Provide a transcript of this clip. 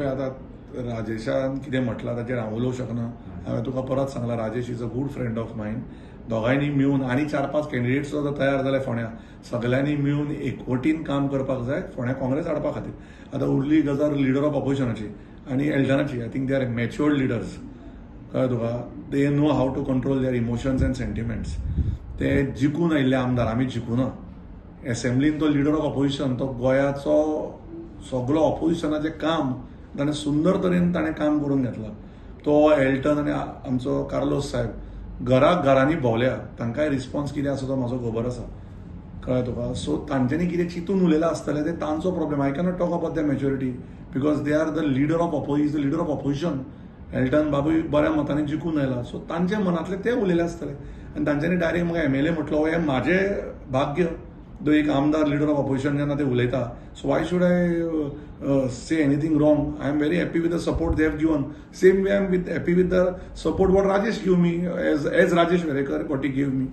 पळय आतां राजेशान कितें म्हटलां ताचेर हांव उलोवंक शकना. हांवें तुका परत सांगलां, Rajesh is a good friend of mine. दोगांयनी मेळून आनी 4-5 कॅन्डिडेट्स सुद्दां तयार जाले फोंड्या. सगळ्यांनी मेळून एकवटीन काम करपाक जाय फोंड्या काँग्रेस हाडपा खातीर. आतां उरली गजाल लिडर ऑफ ऑपोजिशनाची आनी एल्टनाची. I think they are matured leaders. कळ्ळें तुका, they know how to control their emotions and sentiments. ते जिखून आयिल्ले आमदार, आमी जिखुना. असेंब्लीन तो लिडर ऑफ ऑपोजिशन, तो गोंयाचो सगळो ऑपोजिशनाचें काम ताणें सुंदर तरेन ताणें काम करून घेतलां. तो एल्टन आनी आमचो कार्लोस साहेब घरांनी भोंवल्या. तांकांय रिस्पॉन्स कितें आसा तो म्हाजो खबर आसा. कळ्ळें तुका. सो तांच्यांनी कितें चिंतून उलयलां आसतलें ते तांचो problem. I cannot talk about the maturity because they are the leader of opposition. Elton बाबूय बऱ्या मतांनी जिखून आयला. सो तांचे मनांतले ते उलयले आसतले आनी तांच्यांनी डायरेक्ट म्हाका एमएलए म्हटलो, हें म्हाजें भाग्य. जो एक आमदार लिडर ऑफ ऑपोजिशन जेन्ना ते उलयता, so Y should I say anything wrong. I am very happy with the support they have given. Same way I am happy with the support what Rajesh give me as Rajesh Verekar what he give me.